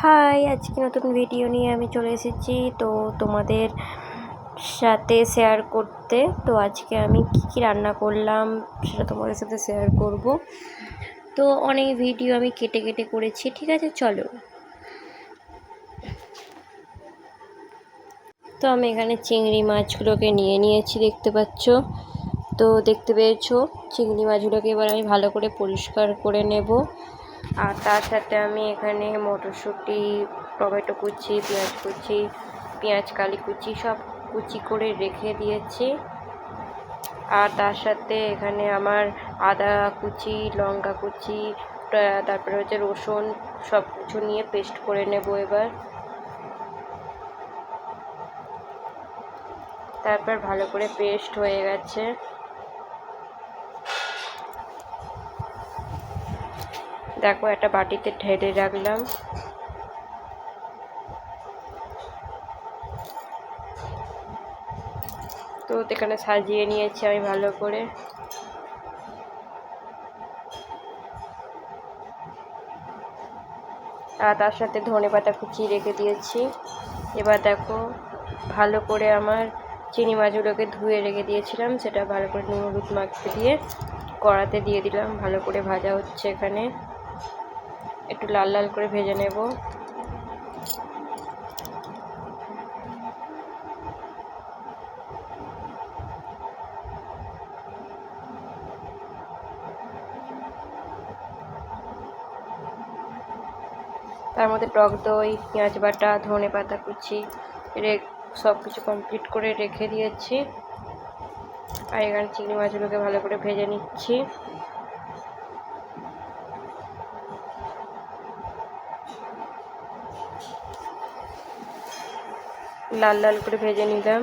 High, আজকে নতুন video নিয়ে আমি চলে এসেছি তো তোমাদের সাথে শেয়ার করতে। তো আজকে আমি কি রান্না করলাম সেটা তোমাদের সাথে শেয়ার করব। তো অনেক ভিডিও আমি কেটে কেটে করেছি, ঠিক আছে চলো। তো আমি এখানে চিংড়ি মাছগুলোকে নিয়ে নিয়েছি, দেখতে পাচ্ছ। তো দেখতে পেয়েছো চিংড়ি মাছগুলোকে এবার আমি ভালো করে পরিষ্কার করে নেব। আর তার সাথে আমি এখানে মটরশুঁটি, টমেটো কুচি, পেঁয়াজ কালি কুচি সব কুচি করে রেখে দিয়েছি। আর তার সাথে এখানে আমার আদা কুচি, লঙ্কা কুচি, তারপরে হচ্ছে রসুন সব কিছু নিয়ে পেস্ট করে নেব এবার। তারপর ভালো করে পেস্ট হয়ে গেছে। দেখো একটা বাটিতে ঢেলে রাখলাম। তো এখানে সাজিয়ে নিয়েছি আমি ভালো করে। আর তার সাথে ধনেপাতা কুচি রেখে দিয়েছি। এবার দেখো ভালো করে আমার চিংড়ি মাছগুলোকে ধুয়ে রেখে দিয়েছিলাম, সেটা ভালো করে নুন হলুদ মাখিয়ে দিয়ে কড়াতে দিয়ে দিলাম। ভালো করে ভাজা হচ্ছে, এখানে একটু লাল লাল করে ভেজে নেব। তার মধ্যে টক দই, পেঁয়াজ বাটা, ধনেপাতা কুচি সব কিছু কমপ্লিট করে রেখে দিয়েছি। আর এখানে চিংড়ি মাছগুলোকে ভালো করে ভেজে নিচ্ছি। লাল লাল করে ভেজে নিলাম।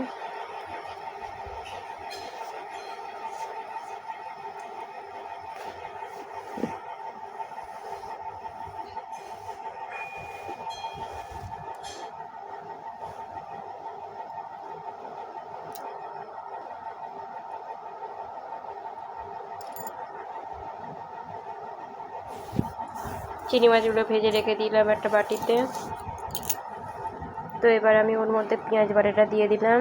চিংড়ি মাছগুলো ভেজে রেখে দিলাম একটা বাটিতে। তো এবার আমি ওর মধ্যে পেঁয়াজ বাটাটা দিয়ে দিলাম,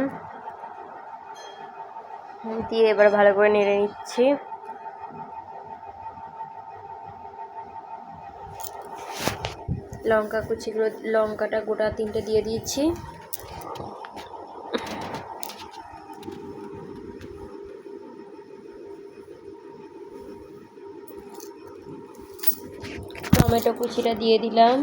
দিয়ে এবার ভালো করে নেড়ে নিচ্ছি। লঙ্কা কুচিগুলো, লঙ্কাটা গোটা 3টে দিয়ে দিয়েছি। টমেটো কুচিটা দিয়ে দিলাম।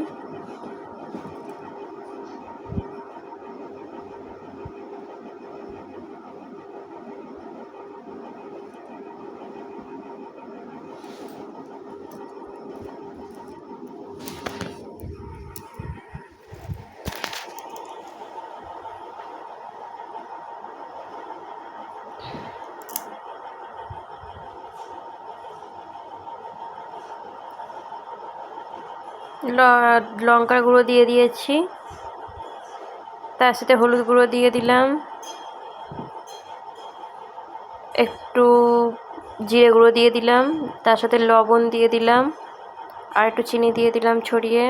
লঙ্কার গুঁড়ো দিয়ে দিয়েছি, তার সাথে হলুদ গুঁড়ো দিয়ে দিলাম, একটু জিরে গুঁড়ো দিয়ে দিলাম, তার সাথে লবণ দিয়ে দিলাম, আর একটু চিনি দিয়ে দিলাম ছড়িয়ে।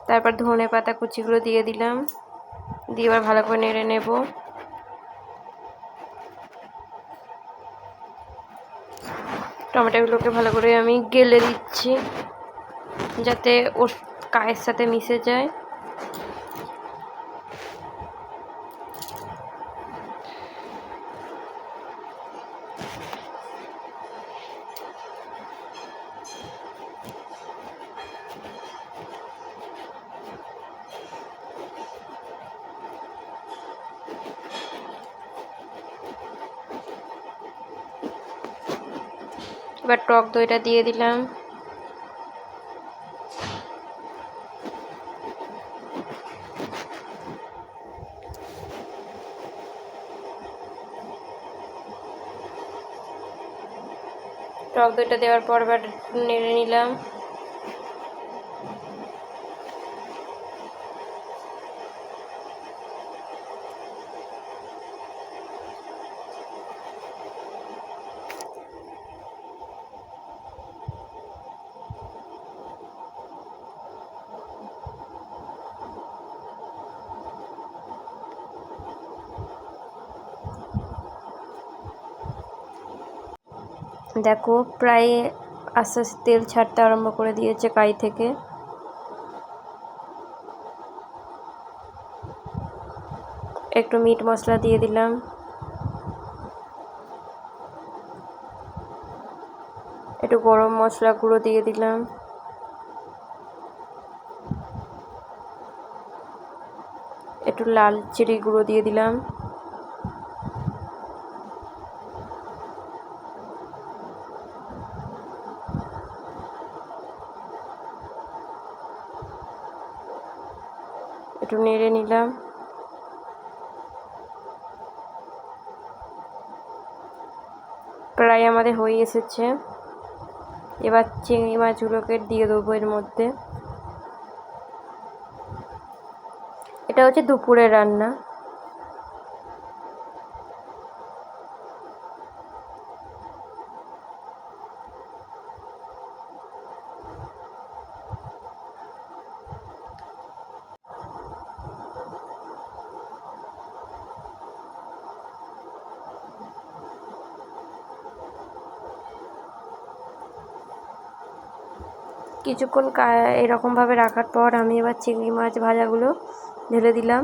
তারপর ধনেপাতা কুচিগুলো দিয়ে দিলাম, দিয়ে এবার ভালো করে নেড়ে নেব। টমেটোগুলোকে ভালো করে আমি গেলে দিচ্ছি যাতে ওর গায়ের সাথে মিশে যায়। এবার টক দইটা দিয়ে দিলাম। টক দইটা দেওয়ার পর এবার নেড়ে নিলাম। দেখো প্রায় আস্তে আস্তে তেল ছাড়তে আরম্ভ করে দিয়েছে কড়াই থেকে। একটু মিট মশলা দিয়ে দিলাম, একটু গরম মশলা গুঁড়ো দিয়ে দিলাম, একটু লাল জিরে গুঁড়ো দিয়ে দিলাম, একটু নেড়ে নিলাম। প্রায় আমাদের হয়ে এসেছে। এবার চিংড়ি মাছগুলোকে দিয়ে দেবো এর মধ্যে। এটা হচ্ছে দুপুরের রান্না। কিছুক্ষণ এরকমভাবে রাখার পর আমি এবার চিংড়ি মাছ ভাজাগুলো ঢেলে দিলাম।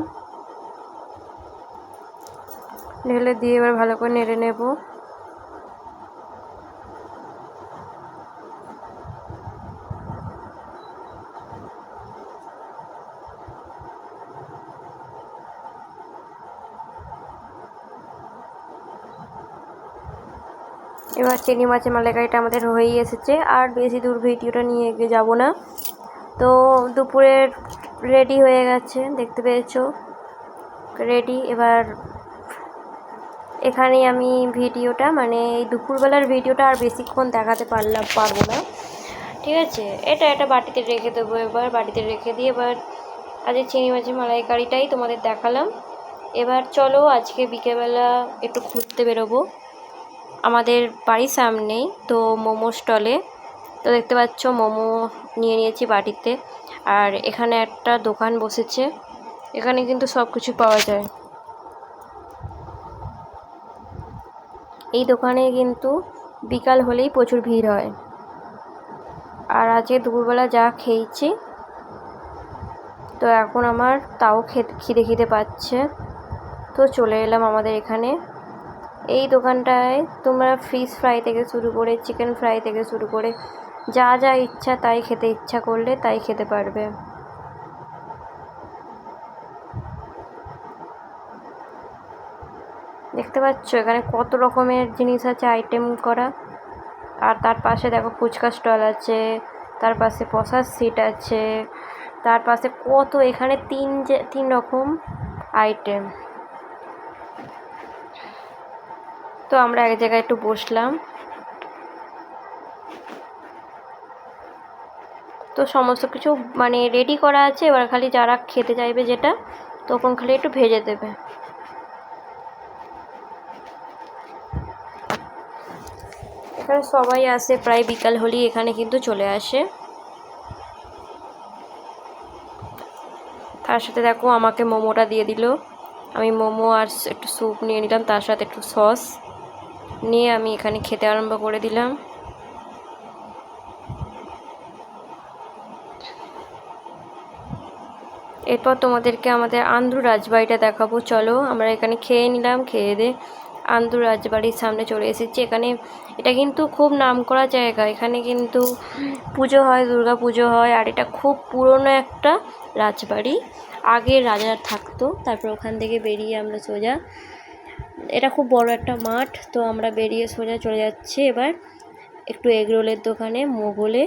ঢেলে দিয়ে এবার ভালো করে নেড়ে নেব। এবার চিংড়ি মাছের মালাইকারিটা আমাদের হয়েই এসেছে। আর বেশি দূর ভিডিওটা নিয়ে এগিয়ে যাব না। তো দুপুরের রেডি হয়ে গেছে, দেখতে পেয়েছো রেডি। এবার এখানেই আমি ভিডিওটা মানে এই দুপুরবেলার ভিডিওটা আর বেশিক্ষণ দেখাতে পারবো না, ঠিক আছে। এটা বাটিতে রেখে দেবো। এবার বাটিতে রেখে দিয়ে এবার আজকে চিংড়ি মাছের মালাইকারিটাই তোমাদের দেখালাম। এবার চলো আজকে বিকেলবেলা একটু ঘুরতে বেরোবো আমাদের বাড়ির সামনেই তো মোমো স্টলে। তো দেখতে পাচ্ছ মোমো নিয়ে নিয়েছি বাটিতে। আর এখানে একটা দোকান বসেছে, এখানে কিন্তু সব কিছু পাওয়া যায়। এই দোকানে কিন্তু বিকাল হলেই প্রচুর ভিড় হয়। আর আজকে দুপুরবেলা যা খেয়েছি, তো এখন আমার তাও খিদে পাচ্ছে। তো চলে এলাম আমাদের এখানে। এই দোকানটায় তোমরা ফিশ ফ্রাই থেকে শুরু করে চিকেন ফ্রাই থেকে শুরু করে যা যা ইচ্ছা তাই খেতে ইচ্ছা করলে তাই খেতে পারবে। দেখতে পাচ্ছ এখানে কত রকমের জিনিস আছে আইটেম করা। আর তার পাশে দেখো ফুচকা স্টল আছে, তার পাশে বসার সিট আছে, তার পাশে কত এখানে তিন রকম আইটেম। তো আমরা এক জায়গায় একটু বসলাম। তো সমস্ত কিছু মানে রেডি করা আছে, এবার খালি যারা খেতে চাইবে যেটা তখন খালি একটু ভেজে দেবে। এখানে সবাই আসে, প্রায় বিকাল হলেই এখানে কিন্তু চলে আসে। তার সাথে দেখো আমাকে মোমোটা দিয়ে দিল। আমি মোমো আর একটু স্যুপ নিয়ে নিলাম, তার সাথে একটু সস নিয়ে আমি এখানে খেতে আরম্ভ করে দিলাম। এরপর তোমাদেরকে আমাদের আন্ধ্র রাজবাড়িটা দেখাবো। চলো আমরা এখানে খেয়ে নিলাম, খেয়ে দিয়ে আন্ধ্র রাজবাড়ির সামনে চলে এসেছি। এটা কিন্তু খুব নামকরা জায়গা, এখানে কিন্তু পুজো হয়, দুর্গা পুজো হয়। আর এটা খুব পুরনো একটা রাজবাড়ি, আগে রাজারা থাকতো। তারপর ওখান থেকে বেরিয়ে আমরা সোজা, এটা খুব বড় একটা মাঠ, তো আমরা বেরিয়ে সোজা চলে যাচ্ছি এবার একটু এগরোলের দোকানে মোগলে।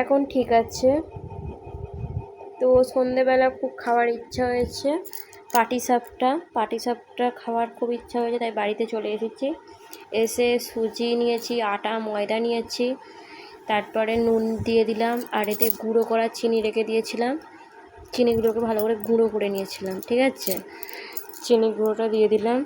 এখন ঠিক আছে। তো সন্ধেবেলা খুব খাওয়ার ইচ্ছা হয়েছে, পাটিসাপটা খাওয়ার খুব ইচ্ছা হয়েছে, তাই বাড়িতে চলে এসেছি। এসে সুজি নিয়েছি, আটা ময়দা নিয়েছি, তারপরে নুন দিয়ে দিলাম। আর এতে গুঁড়ো করা চিনি রেখে দিয়েছিলাম, চিনিগুলোকে ভালো করে গুঁড়ো করে নিয়েছিলাম, ঠিক আছে। চিনি গুঁড়োটা দিয়ে দিলাম।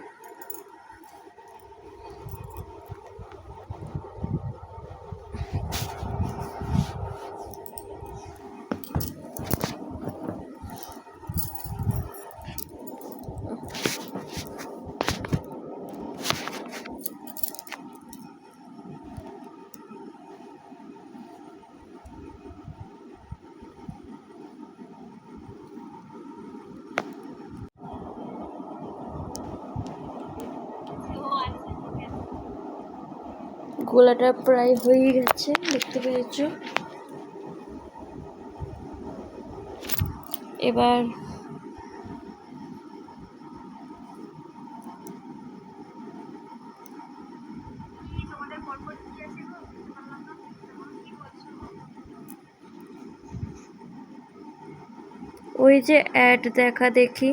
গোলাটা প্রায় হয়ে গেছে, দেখতে পেয়েছো। এবার ওই যে অ্যাড দেখা দেখি,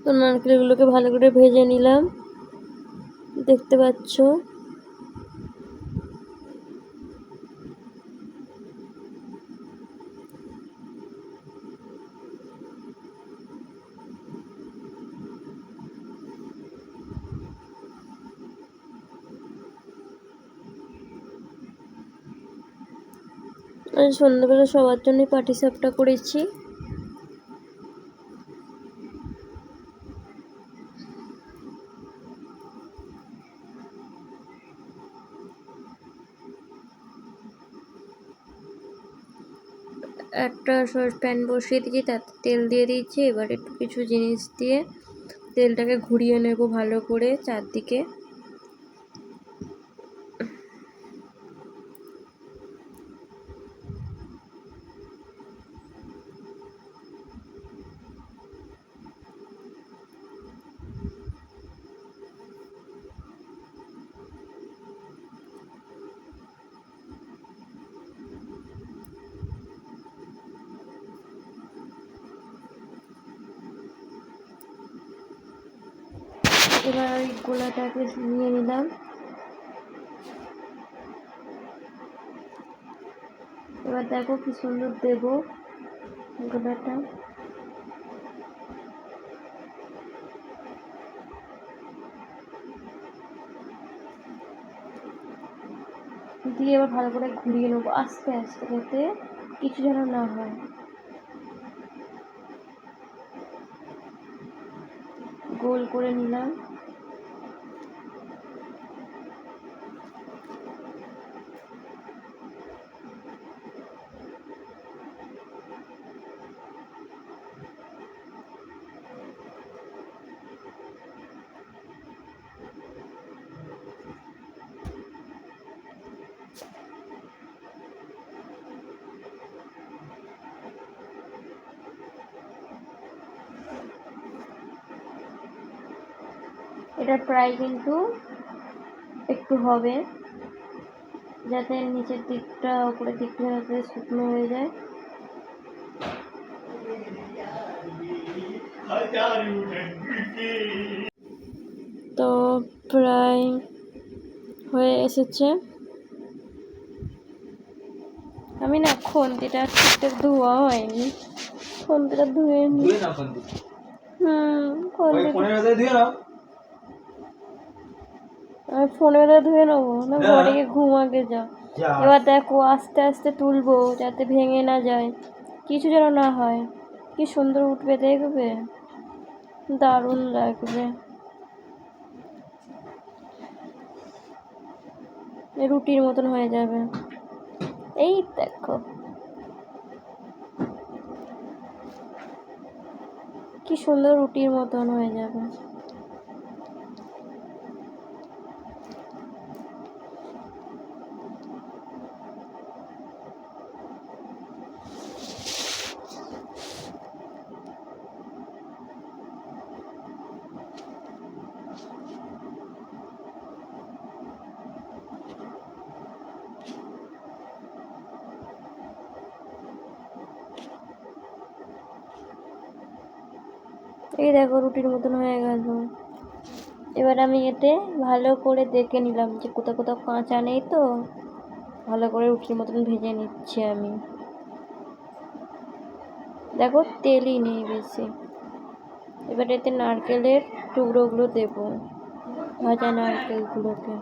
তো নারকেলগুলোকে ভালো করে ভেজে নিলাম, দেখতে পাচ্ছ। সন্ধ্যাবেলা সবার জন্যই পাটিসাপটা করেছি। একটা সসপ্যান বসিয়ে দিয়েছি, তাতে তেল দিয়ে দিয়েছি। এবার একটু কিছু জিনিস দিয়ে তেলটাকে ঘুরিয়ে নেব ভালো করে চারদিকে। এবার ওই গোলাটাকে নিয়ে নিলাম। এবার দেখো কি সুন্দর দেবো গোলাটা। দিয়ে এবার ভালো করে ঘুরিয়ে নেবো আস্তে আস্তে, যাতে কিছু যেন না হয়। গোল করে নিলাম। এটা প্রায় কিন্তু একটু হবে, যাতে নিচের দিকটা উপরের দিকটা যাতে শুকনো হয়ে যায়। তো প্রায় হয়ে এসেছে। আমি না খুন্তিটা ঠিকঠাক ধোয়া হয়নি, খুন্তিটা ধুয়ে নি। আমি ফোনের ধুয়ে নেবো না, ঘরে গিয়ে ঘুম আগে যাও। এবার দেখো আস্তে আস্তে তুলবো যাতে ভেঙে না যায়, কিছু যেন না হয়। কি সুন্দর উঠবে দেখবে, দারুণ লাগবে। রুটির মতন হয়ে যাবে। এই দেখো কি সুন্দর রুটির মতন হয়ে যাবে। এই দেখো রুটির মতন হয়ে গেল। এবার আমি এতে ভালো করে দেখে নিলাম যে কোথাও কোথাও কাঁচা নেই, তো ভালো করে রুটির মতন ভেজে নিচ্ছি আমি। দেখো তেলই নেই বেশি। এবার এতে নারকেলের টুকরোগুলো দেব, ভাজা নারকেলগুলোকে।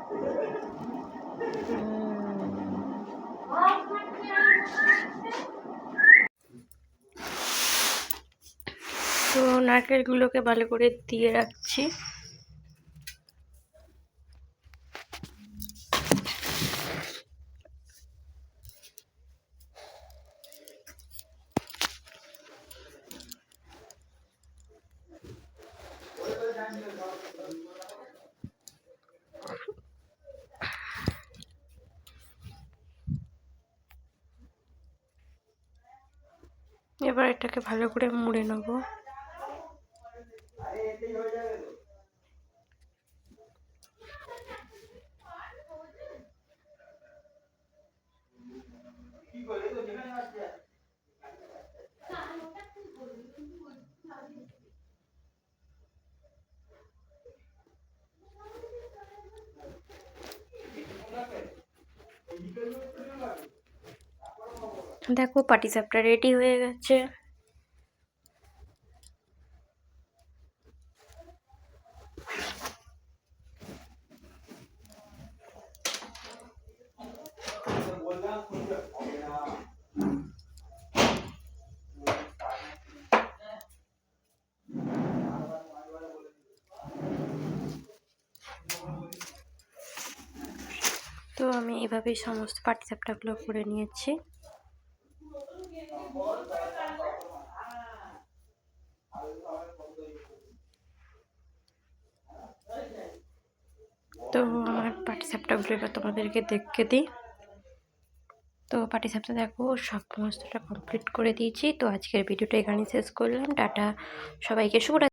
তো নারকেলগুলোকে ভালো করে দিয়ে রাখছি। এবার এটাকে ভালো করে মুড়ে নেব। দেখো পাটিসাপটা রেডি হয়ে গেছে। তো আমি এভাবেই সমস্ত পাটিসাপটাগুলো করে নিয়েছি। তো আমার পাটিসাপটাগুলো এবার তোমাদেরকে দেখে দিই। তো পাটিসাপটা দেখো সমস্তটা কমপ্লিট করে দিয়েছি। তো আজকের ভিডিওটা এখানেই শেষ করলাম। টাটা সবাইকে, শুভ রাত্রি।